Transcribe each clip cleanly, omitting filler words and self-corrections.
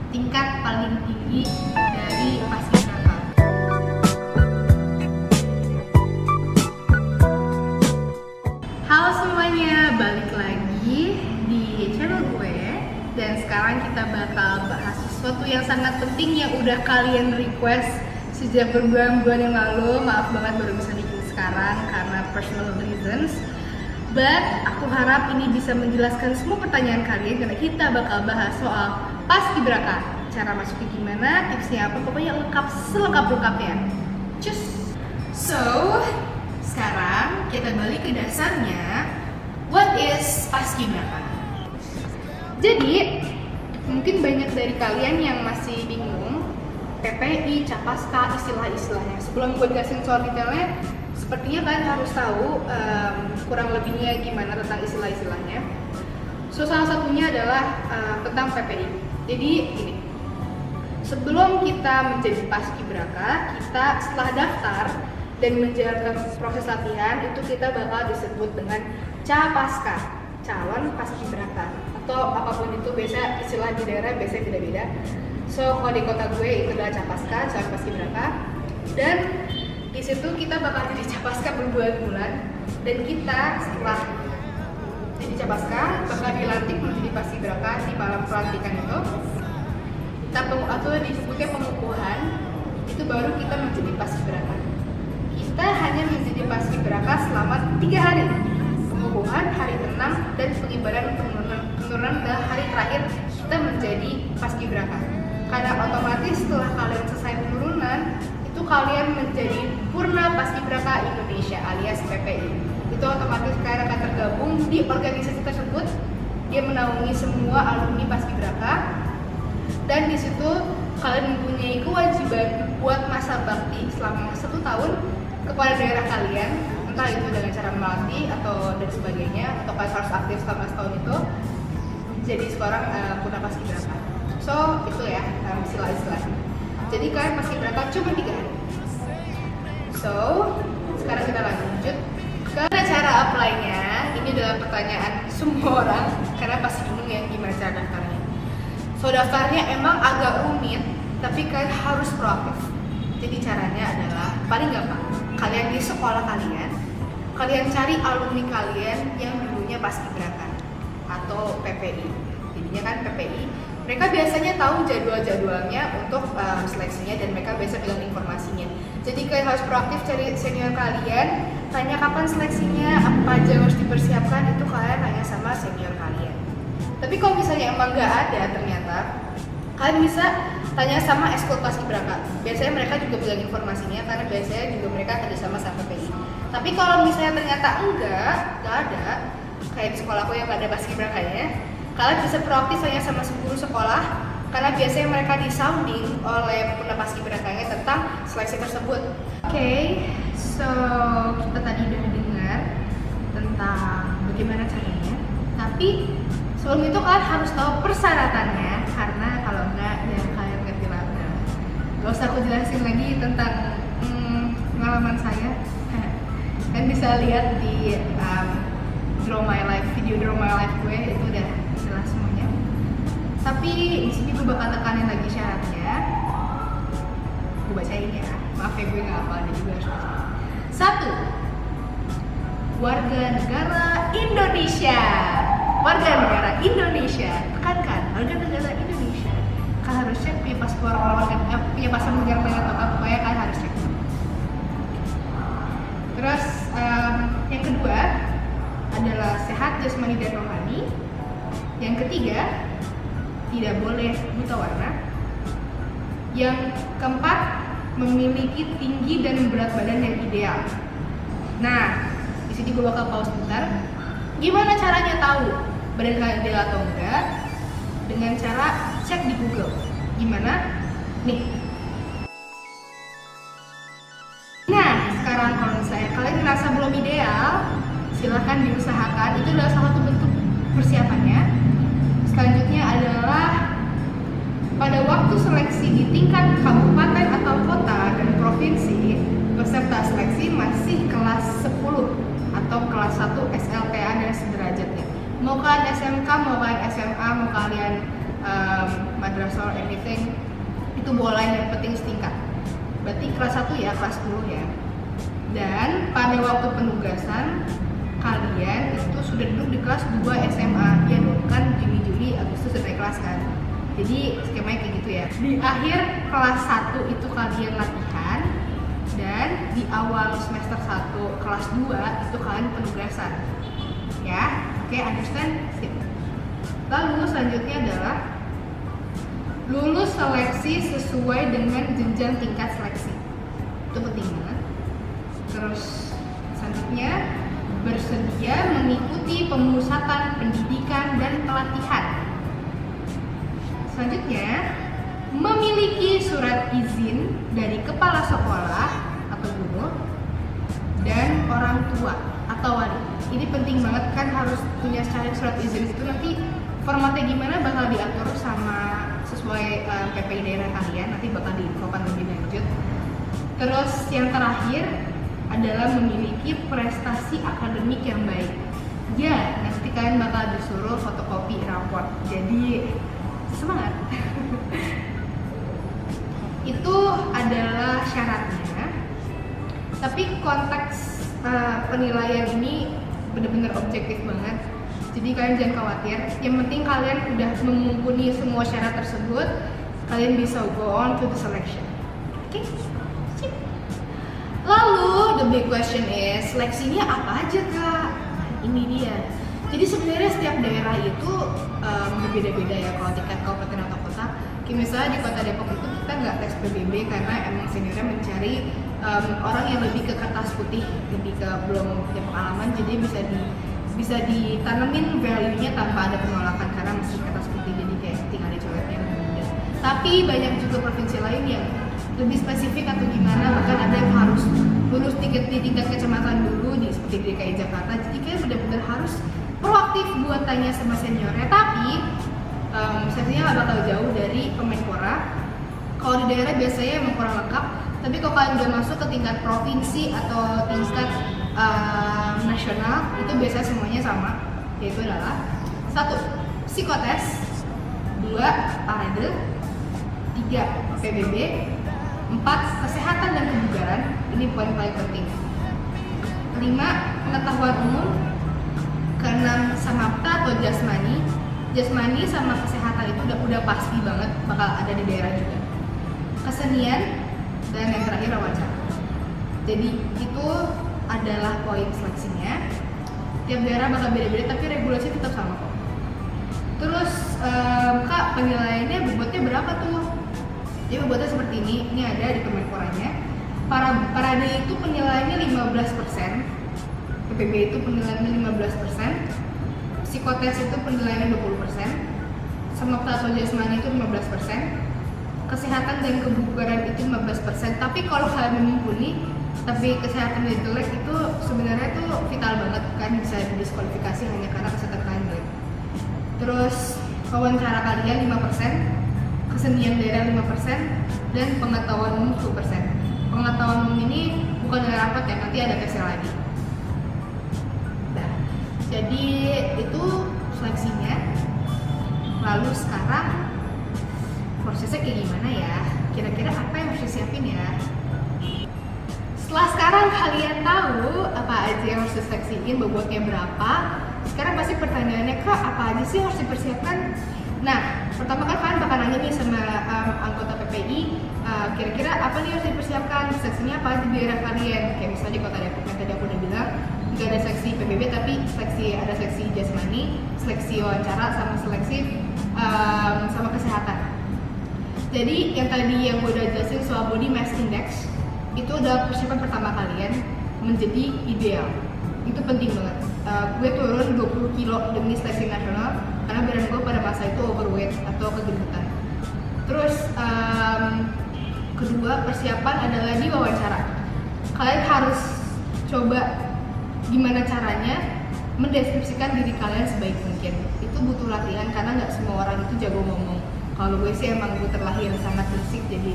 tingkat paling tinggi dari paskibraka. Halo semuanya, balik lagi di channel gue. Dan sekarang kita bakal bahas sesuatu yang sangat penting yang udah kalian request sejak berbulan-bulan yang lalu. Maaf banget baru bisa bikin sekarang karena personal reasons. But aku harap ini bisa menjelaskan semua pertanyaan kalian karena kita bakal bahas soal paskibraka. Cara masuknya gimana, tipsnya apa, pokoknya lengkap selengkap-lengkapnya. Cus. So, sekarang kita balik ke dasarnya. What is paskibraka? Jadi, mungkin banyak dari kalian yang masih bingung PPI, Capaska, istilah-istilahnya. Sebelum gue jelasin soal detailnya, sepertinya kalian harus tahu kurang lebihnya gimana tentang istilah-istilahnya. So, salah satunya adalah tentang PPI. Jadi ini, sebelum kita menjadi paskibraka, kita setelah daftar dan menjalankan proses latihan, itu kita bakal disebut dengan Capaska, calon paskibraka, atau apapun itu, biasa istilah di daerah biasanya beda-beda. So, kalau di kota gue itu adalah Capaska, calon paskibraka, dan di situ kita bakal jadi Capaska berbulan-bulan, dan kita setelah jadi Capaska bakal dilantik menjadi paskibraka di malam pelantikan itu. Kita atau disebutnya pengukuhan, itu baru kita menjadi paskibraka. Kita hanya menjadi paskibraka selama 3 hari. Pengukuhan, hari ke-6, dan pengibaran penurunan ke hari terakhir kita menjadi paskibraka. Karena otomatis setelah kalian selesai penurunan, itu kalian menjadi Purna Paskibraka Indonesia alias PPI. Itu otomatis kalian akan tergabung di organisasi tersebut. Dia menaungi semua alumni paskibraka, dan di situ kalian mempunyai kewajiban buat masa bakti selama 1 tahun kepada daerah kalian, entah itu dengan cara melatih atau dan sebagainya, atau kalian harus aktif selama setahun itu jadi seorang Purna Paskibraka. So itu ya istilah-istilahnya. Jadi kalian paskibraka cuma 3 hari. So, sekarang kita lanjut ke cara apply-nya. Ini adalah pertanyaan semua orang karena pasti bingung ya gimana cara daftarnya. So, daftarnya emang agak rumit, tapi kalian harus proaktif. Jadi caranya adalah paling gampang. Kalian di sekolah kalian cari alumni kalian yang dulunya paskibraka atau PPI. Jadinya kan PPI, mereka biasanya tahu jadwal-jadwalnya untuk seleksinya dan mereka biasa bilang informasinya. Jadi kalian harus proaktif cari senior kalian, tanya kapan seleksinya, apa aja yang harus dipersiapkan, itu kalian tanya sama senior kalian. Tapi kalau misalnya emang nggak ada ternyata, kalian bisa tanya sama eskul paskibraka. Biasanya mereka juga bilang informasinya karena biasanya juga mereka kerjasama sama PPI. Tapi kalau misalnya ternyata nggak ada, kayak di sekolahku yang nggak ada paskibrakanya, kalian bisa proaktif tanya sama guru sekolah karena biasanya mereka disounding oleh Purna Paskibrakanya tentang seleksi tersebut. Oke, so kita tadi udah dengar tentang bagaimana caranya. Tapi sebelum itu kalian harus tahu persyaratannya, karena kalau enggak ya kalian ngerti banget. Gak usah aku jelasin lagi tentang pengalaman saya. Kalian bisa lihat di Draw My Life, video Draw My Life gue itu udah jelas semuanya. Tapi di sini gue bakal tekanin lagi syaratnya. Gue bacain ya. Maaf ya gue nggak hafal, jadi gue harus baca. 1. Warga negara Indonesia. Warga negara Indonesia. Tekankan, warga negara Indonesia. Kalian harus cek punya paspor punya paspor negara mana atau apa, pokoknya kalian harus cek. Terus yang kedua adalah sehat jasmani dan rohani. Yang ketiga, tidak boleh buta warna. Yang keempat, memiliki tinggi dan berat badan yang ideal. Nah, di sini gue bakal pause sebentar. Gimana caranya tahu badan kalian ideal atau enggak? Dengan cara cek di Google. Gimana? Nih. Nah, sekarang kalau misalnya kalian merasa belum ideal, silahkan diusahakan. Itu adalah salah satu bentuk persiapannya. Selanjutnya adalah pada waktu seleksi di tingkat kabupaten atau kota dan provinsi, peserta seleksi masih kelas 10 atau kelas 1 SLTA dan sederajatnya. Mau kalian SMK, mau kalian SMA, mau kalian madrasah or anything, itu boleh, yang penting setingkat. Berarti kelas 1 ya, kelas 10 ya. Dan pada waktu penugasan kalian itu sudah duduk di kelas 2 SMA. Ya dong, kan Juni, Juli, Agustus sudah naik kelas kan. Jadi skemanya kayak gitu ya. Di akhir kelas 1 itu kalian latihan, dan di awal semester 1 kelas 2 itu kalian penugasan. Ya, oke, understand? Sip. Lalu selanjutnya adalah lulus seleksi sesuai dengan jenjang tingkat seleksi. Itu penting banget. Terus selanjutnya bersedia mengikuti pemusatan pendidikan dan pelatihan. Selanjutnya memiliki surat izin dari kepala sekolah atau guru dan orang tua atau wali. Ini penting banget kan, harus punya surat izin itu. Nanti formatnya gimana bakal diatur sama sesuai PPI daerah kalian, nanti bakal diinfokan lebih lanjut. Terus yang terakhir adalah memiliki prestasi akademik yang baik. Ya, nanti kalian bakal disuruh fotokopi raport. Jadi semangat. Itu adalah syaratnya. Tapi konteks penilaian ini benar-benar objektif banget. Jadi kalian jangan khawatir. Yang penting kalian udah memenuhi semua syarat tersebut, kalian bisa go on to the selection. Oke? Sip. Lalu the big question is, seleksinya apa aja kak? Nah, ini dia. Jadi sebenarnya setiap daerah itu berbeda-beda ya kalau tingkat kabupaten atau kota. Kayak misalnya di kota Depok itu kita nggak tes PBB karena emang seniornya mencari orang yang lebih ke kertas putih, lebih ke belum punya pengalaman, jadi bisa ditanamin value-nya tanpa ada penolakan karena masih kertas putih, jadi kayak tinggal dicoretnya mudah. Tapi banyak juga provinsi lain yang lebih spesifik atau gimana, bahkan ada yang harus lulus di tingkat kecamatan dulu seperti di DKI Jakarta. Jadi kayak benar-benar harus proaktif buat tanya sama seniornya. Tapi seleksinya nggak bakal jauh dari Kemenpora. Kalau di daerah biasanya emang kurang lengkap, tapi kalau kalian udah masuk ke tingkat provinsi atau tingkat nasional, itu biasanya semuanya sama, yaitu adalah 1. Psikotes, 2. Parade, 3. PBB, 4. Kesehatan dan kebugaran, ini poin paling penting, 5. Pengetahuan umum, ke-6. Samapta atau jasmani. Jasmani sama kesehatan itu udah pasti banget bakal ada di daerah juga. Kesenian, dan yang terakhir wawancara. Jadi itu adalah poin seleksinya. Tiap daerah bakal beda-beda, tapi regulasi tetap sama kok. Terus kak, penilaiannya bobotnya berapa tuh? Jadi bobotnya seperti ini. Ini ada di Kemenporanya. Parade itu penilaiannya 15%, PBB itu penilaiannya 15%, psikotes itu penilaiannya 20%, samapta atau jasmani itu 15%, kesehatan dan kebugaran itu 15%. Tapi kalau kalian mumpuni tapi kesehatan dan jelek, itu sebenarnya itu vital banget kan, bisa didiskualifikasi hanya karena kesehatan kalian jelek. Terus wawancara kalian 5%, kesenian daerah 5%, dan pengetahuan umum 10%. Pengetahuan umum ini bukan dengan rapat ya, nanti ada tesnya lagi. Nah, jadi itu seleksinya. Lalu sekarang prosesnya kayak gimana ya? Kira-kira apa yang harus disiapin ya? Setelah sekarang kalian tahu apa aja yang harus diseleksiin, bobotnya berapa, sekarang pasti pertanyaannya, kak apa aja sih harus dipersiapkan? Nah, pertama kan kalian bakal nanya nih sama anggota PPI, kira-kira apa nih harus dipersiapkan, seleksinya apa aja di daerah kalian? Kayak misalnya di kota Depok yang tadi aku udah bilang, nggak ada seleksi PBB tapi ada seleksi jasmani, seleksi wawancara, sama seleksi sama kesehatan. Jadi yang tadi yang gue udah jelasin soal body mass index, itu adalah persiapan pertama kalian menjadi ideal. Itu penting banget. Gue turun 20 kilo demi seleksi nasional karena badan gue pada masa itu overweight atau kegendutan. Terus kedua, persiapan adalah di wawancara. Kalian harus coba gimana caranya mendeskripsikan diri kalian sebaik mungkin. Itu butuh latihan karena nggak semua orang itu jago ngomong. Kalau gue sih emang gue terlahir sangat bersih, jadi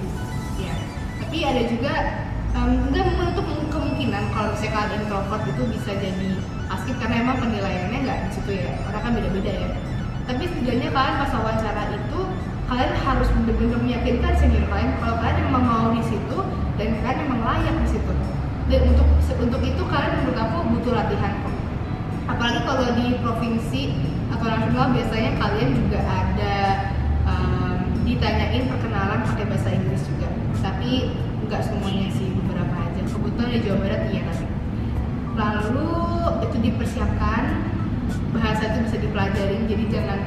ya. Tapi ada juga nggak menutup kemungkinan kalau misalnya kalian introvert itu bisa jadi askip karena emang penilaiannya nggak di situ ya. Orang kan beda-beda ya. Tapi setidaknya kalian pas wawancara itu kalian harus benar-benar meyakinkan senior kalian kalau kalian memang mau di situ dan kalian memang layak di situ. Dan untuk itu kalian menurut aku butuh latihan kok. Apalagi kalau di provinsi atau nasional biasanya kalian juga ada ditanyain perkenalan pakai bahasa Inggris juga. Tapi nggak semuanya sih, beberapa aja. Kebetulan di Jawa Barat iya tapi. Lalu itu dipersiapkan, bahasa itu bisa dipelajarin, jadi jangan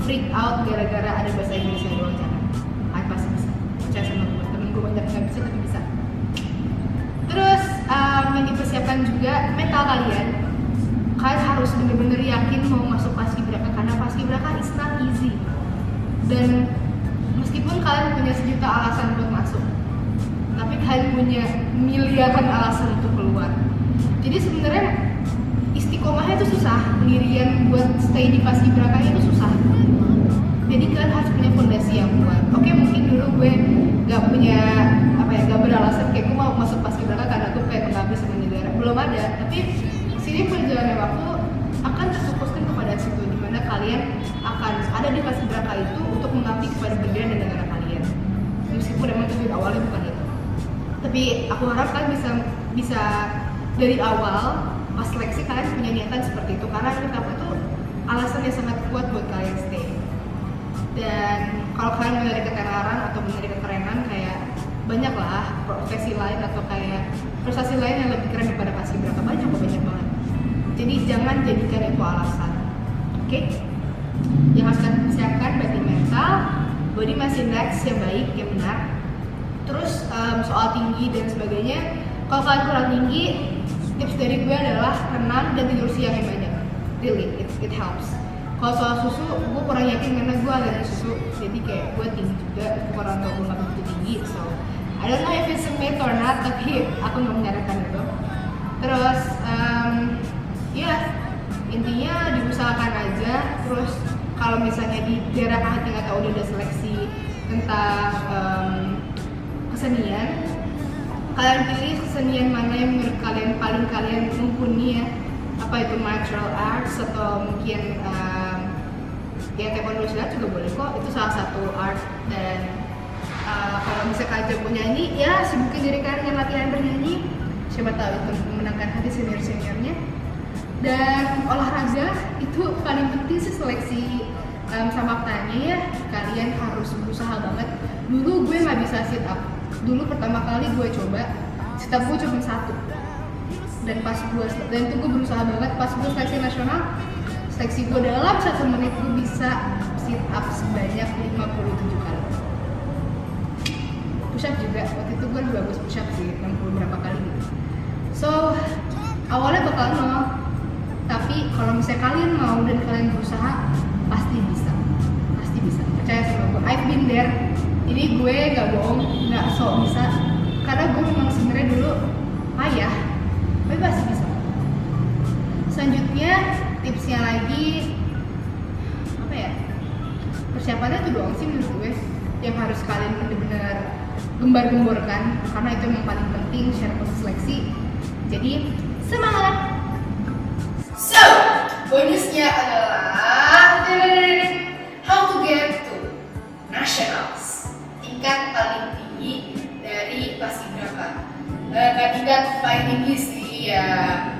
freak out gara-gara ada bahasa Inggrisnya doang, jangan. Pasti bisa. Percaya sama gue, temen gue banyak nggak bisa tapi bisa. Terus yang dipersiapkan juga mental kalian. Kalian harus bener-bener yakin mau masuk paskibraka karena paskibraka is not easy. Dan meskipun kalian punya sejuta alasan buat masuk, tapi kalian punya miliaran alasan untuk keluar. Jadi sebenarnya istiqomahnya itu susah, pendirian buat stay di paskibraka itu susah. Jadi kalian harus punya fondasi yang kuat. Oke, mungkin dulu gue gak punya gak beralasan kayak gue mau masuk paskibraka karena gue pengen mengabdi sama negara, belum ada. Tapi sini perjalanan waktu akan terfokuskan kepada situ, dimana kalian akan ada di paskibraka itu untuk mengabdi kepada bendera dan negara kalian. Meskipun memang tujuan awalnya bukan itu. Tapi aku harap kalian bisa dari awal pas seleksi kalian punya niatan seperti itu, karena menurut aku itu alasan yang sangat kuat buat kalian stay. Dan kalau kalian mencari ketenaran atau mencari kekerenan, kayak banyak lah profesi lain atau kayak prestasi lain yang lebih keren daripada paskibraka, banyak banget. Jadi jangan jadikan itu alasan. Oke? Yang harus kalian persiapkan berarti mental, body mass index yang baik, yang benar. Terus soal tinggi dan sebagainya, kalau kalian kurang tinggi, tips dari gue adalah renang dan tidur siang yang banyak. Really, it helps. Kalau soal susu, gue kurang yakin karena gue alergi susu, jadi kayak gue tinggi juga, kurang tau gue nggak begitu tinggi. So, I don't know if it's a myth or not, tapi aku nggak menyarankan itu. Terus, ya intinya diusahakan aja. Terus kalau misalnya di daerah kalian atau udah seleksi tentang kesenian, kalian pilih kesenian mana yang menurut kalian paling kalian mumpuni ya, apa itu martial arts atau mungkin ya taekwondo silat juga boleh kok, itu salah satu art. Dan kalau misalnya kalian jago nyanyi, ya sibukin diri kalian dengan latihan bernyanyi, siapa tahu itu memenangkan hati senior-seniornya. Dan olahraga itu paling penting sih seleksi sama faktanya ya, kalian harus berusaha banget. Dulu gue nggak bisa sit up, dulu pertama kali gue coba sit up gue cuma 1, dan pas gue dan itu gue berusaha banget. Pas gue seleksi nasional, seleksi gue dalam 1 menit gue bisa sit up sebanyak 57 kali. Push up juga, waktu itu gue bagus push up sih, 60 berapa kali gitu. So awalnya bakal nol, tapi kalau misalnya kalian mau dan kalian berusaha, pasti bisa, percaya sama gue. I've been there. Ini gue gak bohong, gak sok bisa, karena gue memang sebenarnya dulu payah, tapi pasti bisa. Selanjutnya tipsnya lagi apa ya, persiapannya tuh doang sih menurut gue yang harus kalian benar-benar gembar-gemborkan, karena itu yang paling penting secara proses seleksi. Jadi semangat. So bonusnya adalah how to get to nationals, tingkat paling tinggi dari paskibraka. Tingkat paling tinggi sih ya,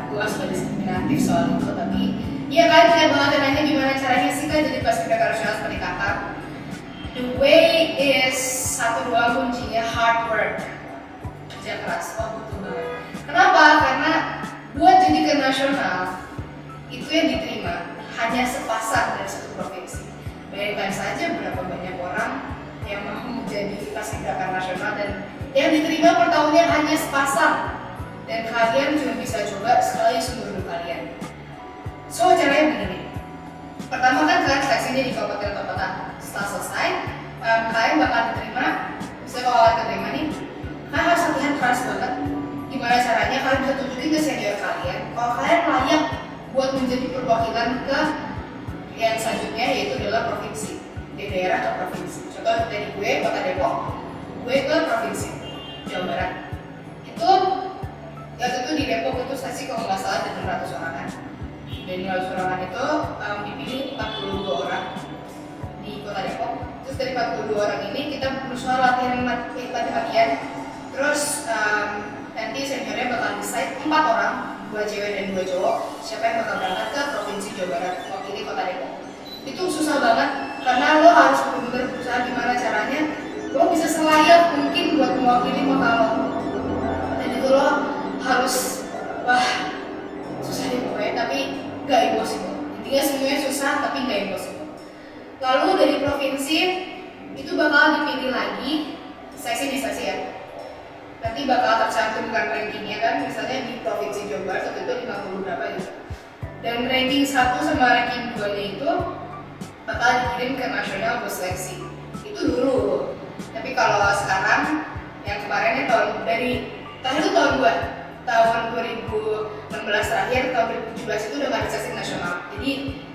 gue suka diskriminatif soal itu, tapi ya kan tidak banget nanya gimana caranya sih kan jadi paskibraka nasional seperti kakak. The way is 1-2 kuncinya hard work, kerja keras. Oh betul banget. Kenapa? Karena buat jadi ke nasional itu yang diterima hanya sepasang dari satu provinsi. Bayangkan saja berapa banyak orang yang mau menjadi paskibraka nasional dan yang diterima per tahunnya hanya sepasang, dan kalian cuma bisa coba sekali seumur hidup kalian. So caranya begini, pertama kan kalian seleksinya di kabupaten atau kota. Setelah selesai, kalian bakal diterima. Misalnya kalau kalian diterima nih, kalian harus latihan keras banget. Gimana caranya? Kalian bisa tunjukin ke senior kalian kalau kalian layak buat menjadi perwakilan ke yang selanjutnya, yaitu adalah provinsi, di daerah atau provinsi. Contoh dari gue, kota Depok, gue ke provinsi Jawa Barat. Itu di Depok itu seleksi kalau nggak salah ada 600 orangan. Dari 600 orangan itu dipilih 42 orang Kota Depok. Terus dari 42 orang ini kita berusaha latihan. Terus nanti seniornya bakal decide 4 orang, 2 cewek dan 2 cowok, siapa yang bakal berangkat ke Provinsi Jawa Barat mewakili Kota Depok. Itu susah banget karena lo harus benar-benar berusaha gimana caranya lo bisa selayak mungkin buat mewakili kota lo. Dan itu lo harus susah deh pokoknya, tapi gak impossible. Intinya semuanya susah tapi gak impossible. Lalu dari provinsi itu bakal dipilih lagi seksi di seksi ya. Nanti bakal tercantumkan rankingnya kan, misalnya di Provinsi Jawa Barat waktu itu 50 berapa gitu. Dan ranking 1 sama ranking 2 nya itu bakal dikirim ke nasional buat seleksi. Itu dulu. Tapi kalau sekarang, yang kemarinnya terakhir itu tahun 2016 terakhir, tahun 2017 itu udah nggak ada seleksi nasional. Jadi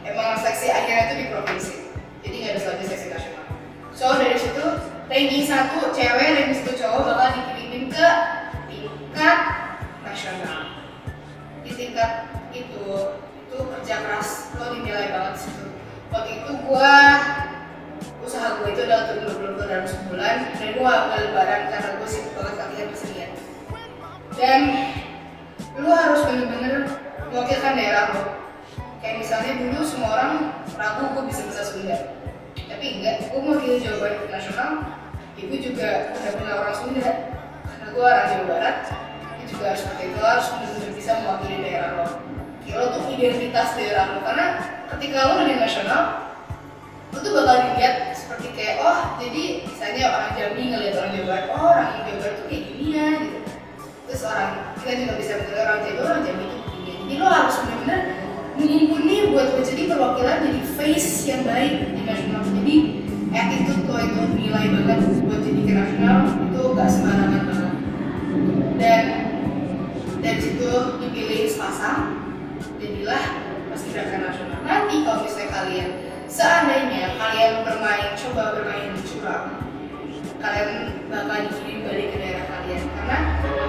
emang seleksi akhirnya itu di provinsi. Jadi nggak ada lagi seleksi nasional. So dari situ ranking 1 cewek, ranking 1 cowok bakal dikirimin ke tingkat nasional. Di tingkat itu kerja keras lo dinilai banget di situ. Waktu itu usaha gue itu udah turun 20 dalam sebulan dan gue gak lebaran karena gue sibuk banget latihan kesenian. Dan lo harus bener-bener mewakilkan daerah lo. Kayak misalnya dulu semua orang ragu gue bisa bahasa Sunda, tapi enggak, gue mewakili Jawa Barat nasional. Ibu juga benar-benar orang Sunda karena gue orang Jawa Barat. Ini juga harus seperti itu, harus benar-benar bisa mewakili daerah lo. Lo tuh identitas daerah lo, karena ketika lo udah di nasional lo tuh bakal dilihat seperti kayak jadi misalnya orang Jambi ngeliat orang Jawa Barat, orang Jawa Barat tuh kayak gini ya gitu. Terus kita juga bisa menilai orang Jambi tuh begini. Jadi lo harus benar-benar mumpuni buat jadi perwakilan, jadi face yang baik di nasional. Jadi attitude lo itu nilai banget buat jadi ke nasional, itu gak sembarangan banget. Dan dari situ dipilih sepasang, jadilah paskibraka nasional. Nanti kalau misalnya seandainya kalian coba bermain curang, kalian bakal dikirim balik ke daerah kalian karena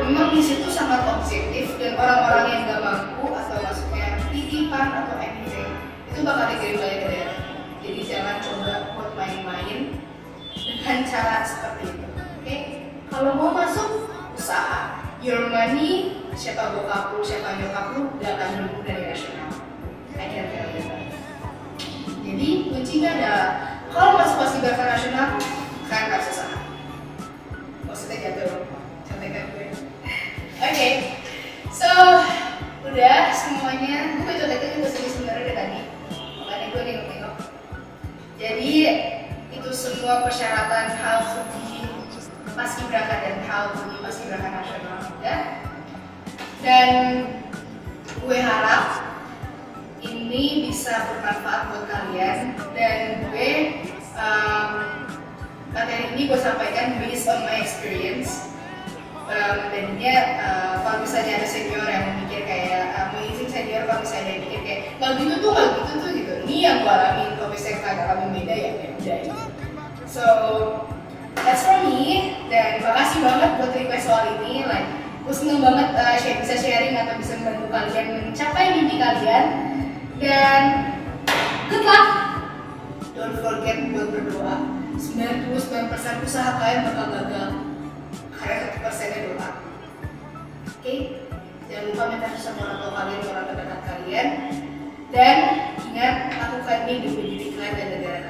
memang di situ sangat objektif dan orang-orang yang gak mampu atau maksudnya titipan atau anything itu bakal dikirim balik ke daerah. Jadi jangan coba buat main-main dengan cara seperti itu. Oke? Kalau mau masuk usaha, your money, siapa bokap lu, siapa nyokap lu, gak akan menunggu dari nasional. I can tell you that. Jadi kuncinya adalah kalau masuk paskibraka nasional, kalian harus usaha. Maksudnya jatuh, contekan gue. Oke, so udah semuanya. Gue contekan juga sedih sebenarnya dari tadi. Makanya gue nengok-nengok. Jadi itu semua persyaratan how to be paskibraka dan how to be paskibraka nasional ya. Dan gue harap ini bisa bermanfaat buat kalian, dan gue materi ini gue sampaikan based on my experience. Jadinya kalau misalnya ada senior yang mikir kayak amazing senior, kalau misalnya mikir kayak nggak gitu tuh gitu, ini yang gue alamin. Kalau misalnya kalian alamin beda ya udah gitu. So that's for me, dan makasih banget buat request soal ini. Gue seneng banget bisa sharing atau bisa membantu kalian mencapai mimpi kalian. Dan good luck. Don't forget buat berdoa. 99% usaha kalian bakal gagal karena 1%-nya doa. Oke? Jangan lupa minta sama orang tua kalian, orang terdekat kalian. Dan ingat, lakukan ini demi diri kalian dan negara